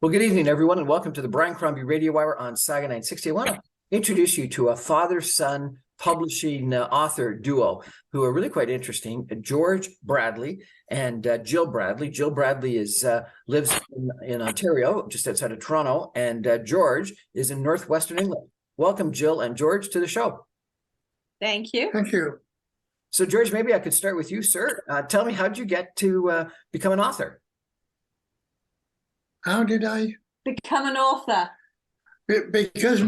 Well, good evening, everyone, and welcome to the Brian Crombie Radio Hour on Saga 960. I want to introduce you to a father-son publishing author duo who are really quite interesting, George Bradley and Jill Bradley. Jill Bradley lives in Ontario, just outside of Toronto, and George is in northwestern England. Welcome, Jill and George, to the show. Thank you. Thank you. So, George, maybe I could start with you, sir. Tell me, how did you get to become an author? How did I? Become an author. Because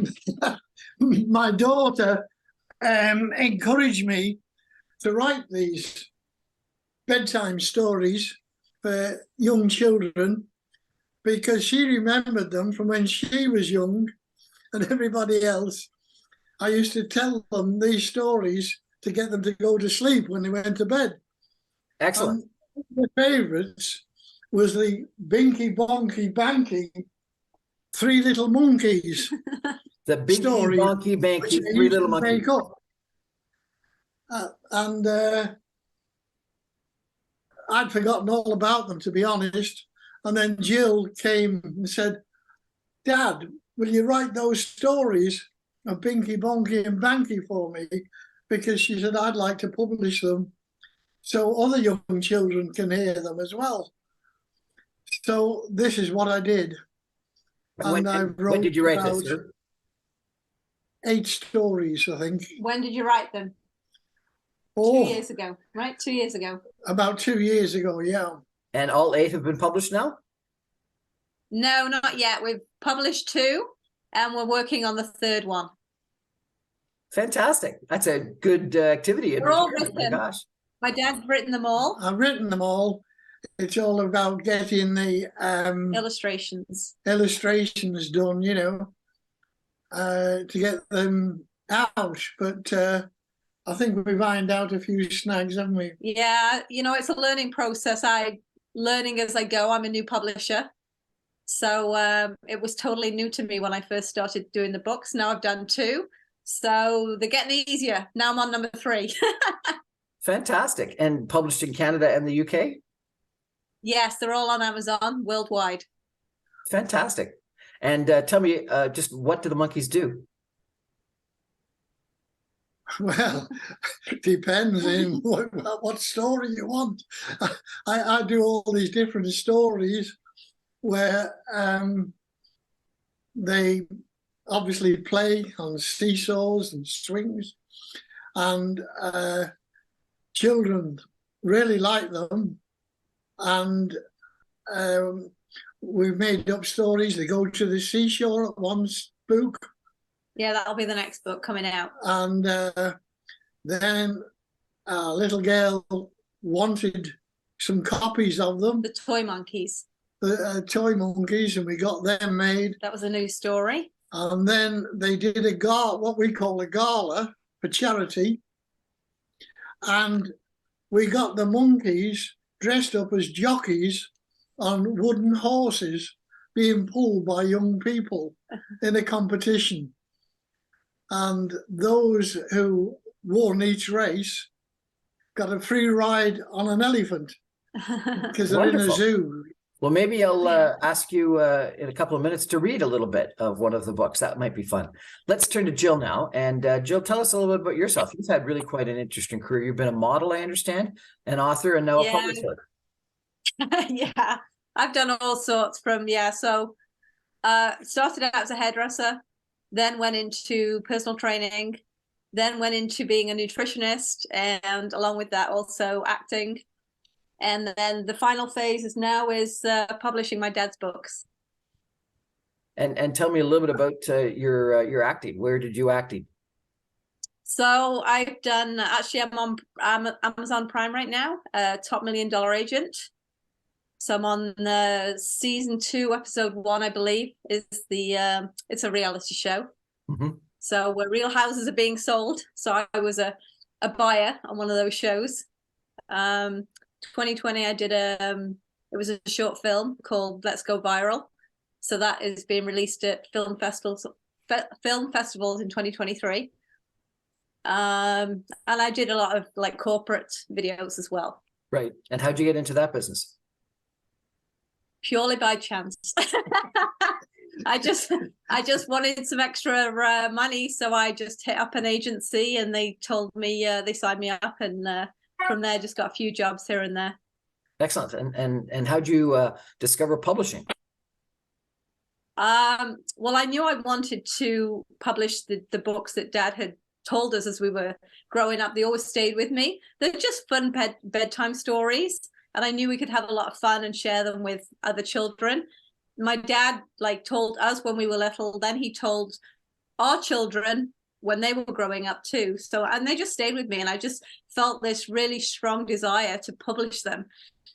my daughter encouraged me to write these bedtime stories for young children because she remembered them from when she was young and everybody else. I used to tell them these stories to get them to go to sleep when they went to bed. Excellent. And one of my favourites was the Binky Bonky Banky Three Little Monkeys. The Binky Bonky Banky Three Little Monkeys. I'd forgotten all about them, to be honest. And then Jill came and said, "Dad, will you write those stories of Binky Bonky and Banky for me?" Because she said, "I'd like to publish them so other young children can hear them as well." So this is what I did. When did you write this, sir? 8 stories, I think. When did you write them? Oh, 2 years ago, right? 2 years ago. About 2 years ago, yeah. And all 8 have been published now? No, not yet. We've published 2 and we're working on the 3rd one. Fantastic. That's a good activity. They're all written. Oh my gosh. My dad's written them all. I've written them all. It's all about getting the illustrations done, you know, to get them out. But I think we've ironed out a few snags, haven't we? Yeah, you know, it's a learning process. Learning as I go. I'm a new publisher. So it was totally new to me when I first started doing the books. Now I've done 2. So they're getting easier. Now I'm on number 3. Fantastic. And published in Canada and the UK? Yes, they're all on Amazon worldwide. Fantastic. And tell me, just what do the monkeys do? Well, depends on what story you want. I do all these different stories where they obviously play on seesaws and swings, and children really like them. And we've made up stories. They go to the seashore at one book. Yeah, that'll be the next book coming out. And then a little girl wanted some copies of them. The Toy Monkeys. The toy monkeys, and we got them made. That was a new story. And then they did what we call a gala for charity. And we got the monkeys dressed up as jockeys on wooden horses being pulled by young people in a competition. And those who won each race got a free ride on an elephant because they're in a zoo. Well, maybe I'll ask you in a couple of minutes to read a little bit of one of the books. That might be fun. Let's turn to Jill now. And Jill, tell us a little bit about yourself. You've had really quite an interesting career. You've been a model, I understand, an author, and now a publisher. Yeah, I've done all sorts from, so started out as a hairdresser, then went into personal training, then went into being a nutritionist, and along with that also acting. And then the final phase is publishing my dad's books. And tell me a little bit about your acting. Where did you act in? So I've done, actually I'm on Amazon Prime right now, Top $1 Million Agent. So I'm on season 2, episode 1, I believe, is it's a reality show. Mm-hmm. So where real houses are being sold. So I was a buyer on one of those shows. 2020, I did it was a short film called Let's Go Viral. So that is being released at film festivals in 2023. And I did a lot of like corporate videos as well. Right. And how'd you get into that business? purely by chance. I just wanted some extra money, so I just hit up an agency, and they told me they signed me up, and from there just got a few jobs here and there. Excellent. And how'd you discover publishing? Well, I knew I wanted to publish the books that Dad had told us as we were growing up. They always stayed with me. They're just fun bedtime stories, and I knew we could have a lot of fun and share them with other children. My dad told us when we were little, then he told our children when they were growing up too. So, and they just stayed with me, and I just felt this really strong desire to publish them.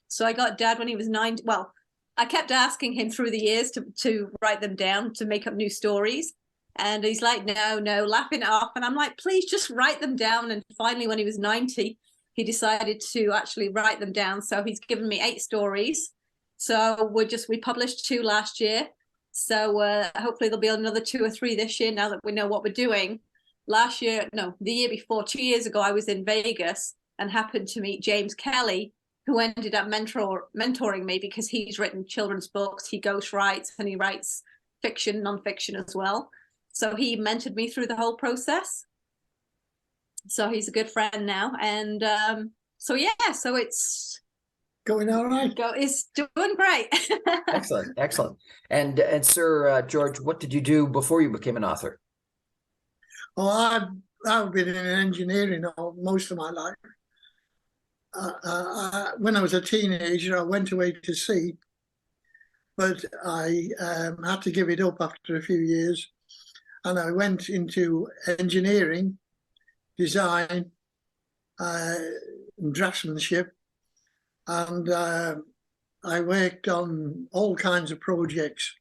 So I got Dad when he was 9. Well, I kept asking him through the years to write them down, to make up new stories. And he's like, no, laughing it off. And I'm like, please just write them down. And finally, when he was 90, he decided to actually write them down. So he's given me 8 stories. So we published 2 last year. So hopefully there'll be another 2 or 3 this year, now that we know what we're doing. The year before, 2 years ago, I was in Vegas and happened to meet James Kelly, who ended up mentoring me, because he's written children's books, he ghostwrites, and he writes fiction, nonfiction as well. So he mentored me through the whole process. So he's a good friend now. And so it's Going all right. It's doing great. Excellent. And Sir George, what did you do before you became an author? Oh, I've been in engineering most of my life. When I was a teenager, I went away to sea, but I had to give it up after a few years, and I went into engineering, design, draftsmanship, and I worked on all kinds of projects,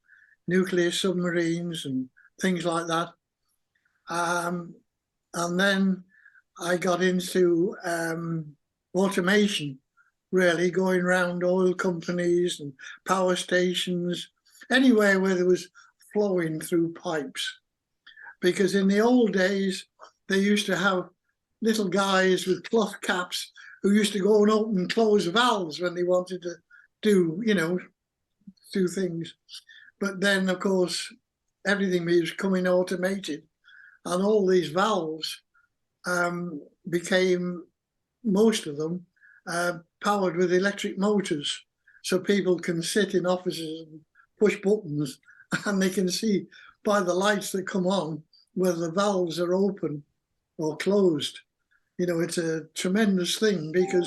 nuclear submarines and things like that. And then I got into automation, really, going around oil companies and power stations, anywhere where there was flowing through pipes. Because in the old days, they used to have little guys with cloth caps who used to go and open and close valves when they wanted to do things. But then, of course, everything was coming automated, and all these valves became, most of them, powered with electric motors. So people can sit in offices and push buttons, and they can see by the lights that come on whether the valves are open or closed. It's a tremendous thing, because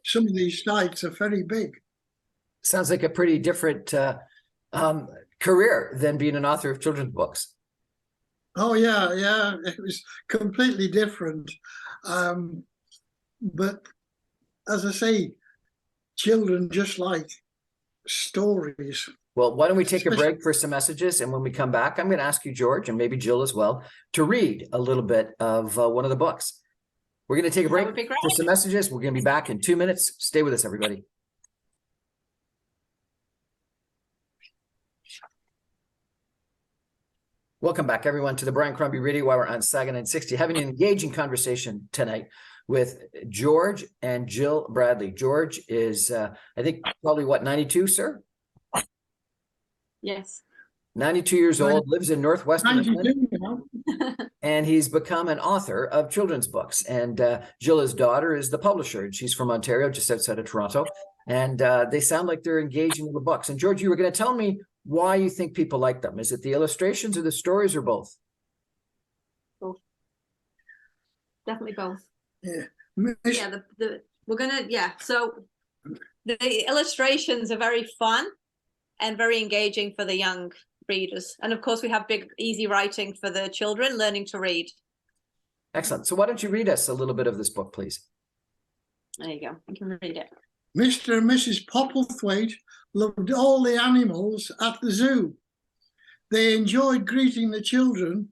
some of these sites are very big. Sounds like a pretty different career than being an author of children's books. Oh, yeah. It was completely different. But as I say, children just like stories. Well, why don't we take a break for some messages, and when we come back, I'm going to ask you, George, and maybe Jill as well, to read a little bit of one of the books. We're going to take a break for some messages. We're going to be back in 2 minutes. Stay with us, everybody. Welcome back, everyone, to the Brian Crombie Radio Hour on Saga 960, having an engaging conversation tonight with George and Jill Bradley. George is, I think, probably, 92, sir? Yes. 92 years old, lives in Northwestern England, and he's become an author of children's books. And Jill, his daughter, is the publisher, and she's from Ontario, just outside of Toronto. And they sound like they're engaging in the books. And George, you were going to tell me why you think people like them. Is it the illustrations or the stories, or both? Both. Definitely both. Yeah. So the illustrations are very fun and very engaging for the young readers. And of course, we have big, easy writing for the children learning to read. Excellent. So why don't you read us a little bit of this book, please? There you go. I can read it. Mr. and Mrs. Popplethwaite loved all the animals at the zoo. They enjoyed greeting the children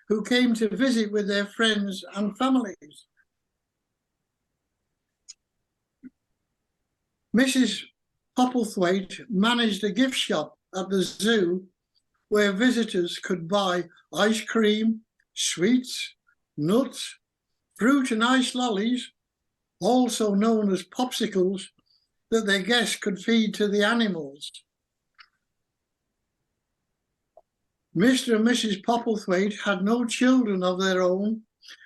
who came to visit with their friends and families. Mrs. Popplethwaite managed a gift shop at the zoo where visitors could buy ice cream, sweets, nuts, fruit and ice lollies, also known as popsicles, that their guests could feed to the animals. Mr. and Mrs. Popplethwaite had no children of their own,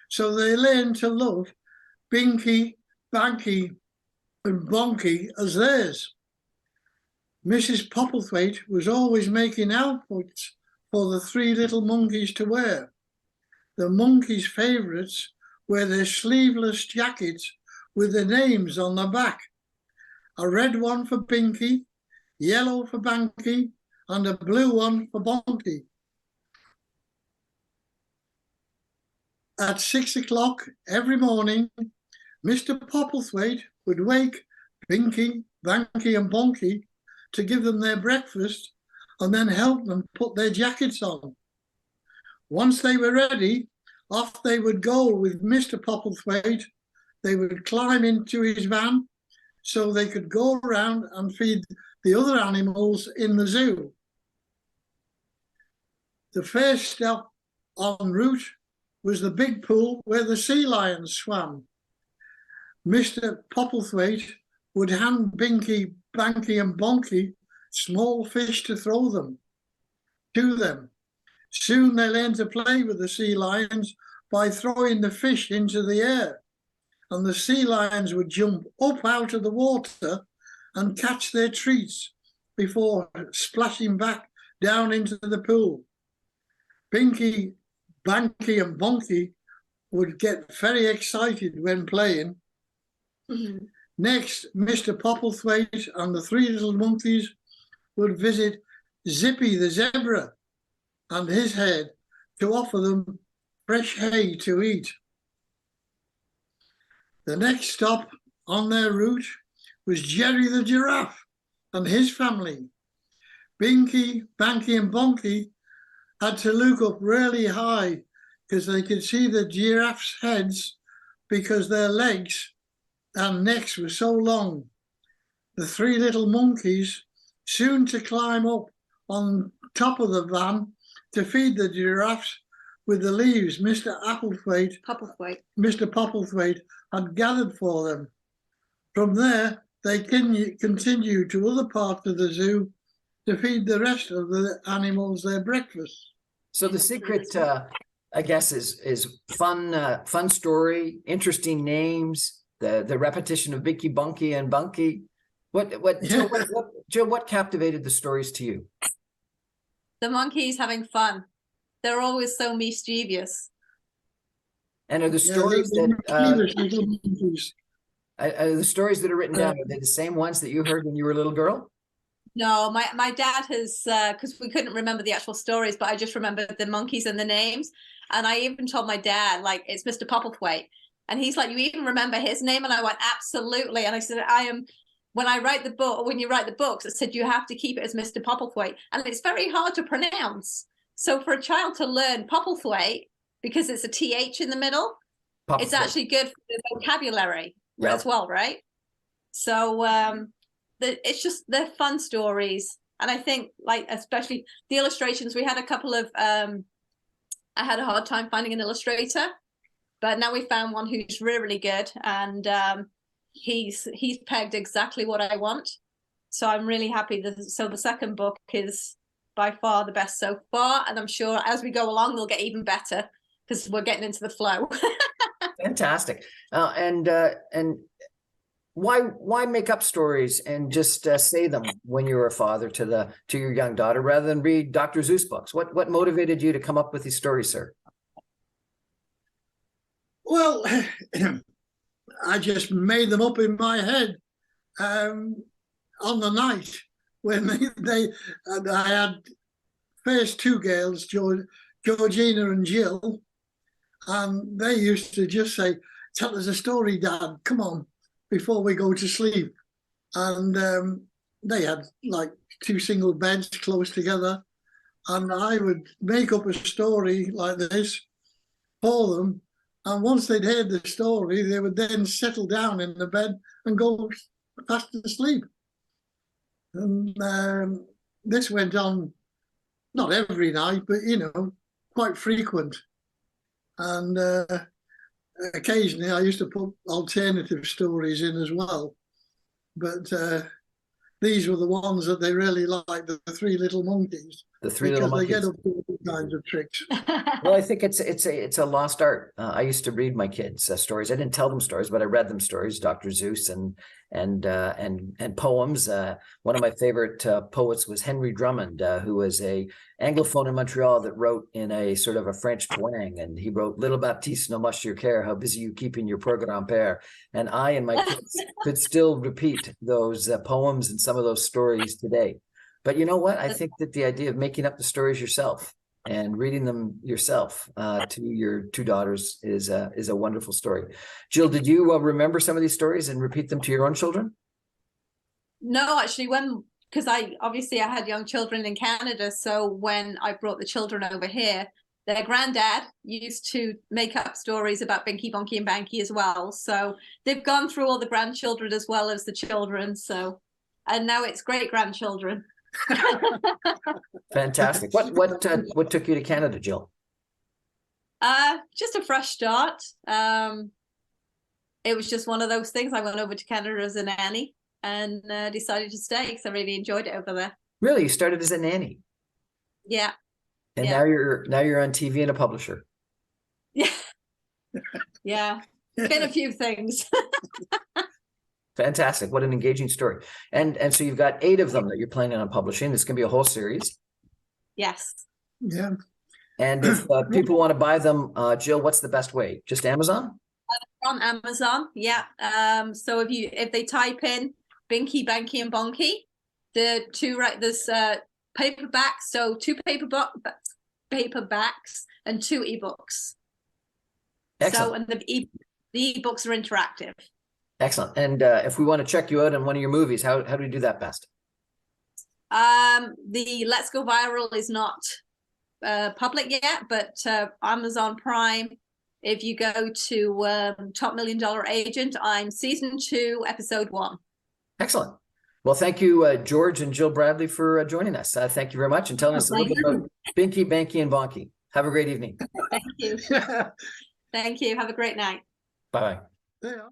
so they learned to love Binky, Banky, and Bonky as theirs. Mrs. Popplethwaite was always making outfits for the three little monkeys to wear. The monkeys' favourites were their sleeveless jackets with their names on the back. A red one for Binky, yellow for Banky, and a blue one for Bonky. At 6 o'clock every morning, Mr. Popplethwaite would wake Binky, Banky, and Bonky to give them their breakfast and then help them put their jackets on. Once they were ready, off they would go with Mr. Popplethwaite. They would climb into his van so they could go around and feed the other animals in the zoo. The first stop en route was the big pool where the sea lions swam. Mr. Popplethwaite would hand Binky, Banky, and Bonky small fish to throw to them. Soon they learned to play with the sea lions by throwing the fish into the air, and the sea lions would jump up out of the water and catch their treats before splashing back down into the pool. Binky, Banky, and Bonky would get very excited when playing. Mhm. Next, Mr. Popplethwaite and the three little monkeys would visit Zippy the zebra and his herd to offer them fresh hay to eat. The next stop on their route was Jerry the giraffe and his family. Binky, Banky, and Bonky had to look up really high because they could see the giraffes' heads because their legs and necks were so long. The three little monkeys soon to climb up on top of the van to feed the giraffes with the leaves Mr. Popplethwaite had gathered for them. From there, they continued to other parts of the zoo to feed the rest of the animals their breakfast. So the secret, I guess, is fun story, interesting names, the repetition of Binky, Bunky, and Bunky. Joe, what captivated the stories to you? The monkeys having fun. They're always so mischievous. And are the stories are the stories that are written down, are they the same ones that you heard when you were a little girl? No, my dad has, because we couldn't remember the actual stories, but I just remembered the monkeys and the names. And I even told my dad, like, it's Mr. Popplethwaite. And he's like, you even remember his name? And I went, absolutely. And I said, when I write the book, when you write the books, I said, you have to keep it as Mr. Popplethwaite. And it's very hard to pronounce. So for a child to learn Popplethwaite, because it's a TH in the middle, it's actually good for the vocabulary as well, right? So it's just, they're fun stories. And I think, like, especially the illustrations, we had a couple of, I had a hard time finding an illustrator, but now we found one who's really, really good. And he's pegged exactly what I want. So I'm really happy so the second book is by far the best so far. And I'm sure as we go along, they'll get even better because we're getting into the flow. Fantastic. And why make up stories and just say them when you were a father to your young daughter rather than read Dr. Seuss books? What motivated you to come up with these stories, sir? Well, I just made them up in my head on the night when I had first two girls, Georgina and Jill, and they used to just say, "Tell us a story, Dad, come on, before we go to sleep." And they had like two single beds close together, and I would make up a story like this for them. And once they'd heard the story, they would then settle down in the bed and go fast asleep. And this went on not every night, but, quite frequent. And occasionally I used to put alternative stories in as well. But these were the ones that they really liked, the Three Little Monkeys, The Three Little because they Monkeys. get up to all kinds of tricks. Well, I think it's a lost art. I used to read my kids stories. I didn't tell them stories, but I read them stories. Dr. Seuss and poems. One of my favorite poets was Henry Drummond, who was a Anglophone in Montreal that wrote in a sort of a French twang, and he wrote "Little Baptiste, no much you care, how busy you keeping your poor grand-père." And I and my kids could still repeat those poems and some of those stories today. But you know what? I think that the idea of making up the stories yourself and reading them yourself to your two daughters is a wonderful story. Jill, did you remember some of these stories and repeat them to your own children? No, actually, because I had young children in Canada, so when I brought the children over here, their granddad used to make up stories about Binky, Bonky, and Banky as well. So they've gone through all the grandchildren as well as the children. So, and now it's great grandchildren. Fantastic. What took you to Canada, Jill? Just a fresh start. It was just one of those things. I went over to Canada as a nanny and decided to stay because I really enjoyed it over there. Really, you started as a nanny? Yeah. And yeah. now you're on TV and a publisher. Yeah. Yeah. Been a few things. Fantastic. What an engaging story. And so you've got 8 of them that you're planning on publishing. It's going to be a whole series. Yes. Yeah. And if people want to buy them, Jill, what's the best way? Just Amazon? On Amazon, yeah. So if they type in Binky, Banky, and Bonky, there's paperbacks, so 2 paperbacks and 2 ebooks. Excellent. So and the ebooks are interactive. Excellent. And if we want to check you out in one of your movies, how do we do that best? The Let's Go Viral is not public yet, but Amazon Prime, if you go to Top $1 Million Agent, I'm season 2, episode 1. Excellent. Well, thank you, George and Jill Bradley, for joining us. Thank you very much and telling us a little bit about Binky, Banky, and Bonky. Have a great evening. Thank you. Thank you. Have a great night. Bye-bye. Yeah.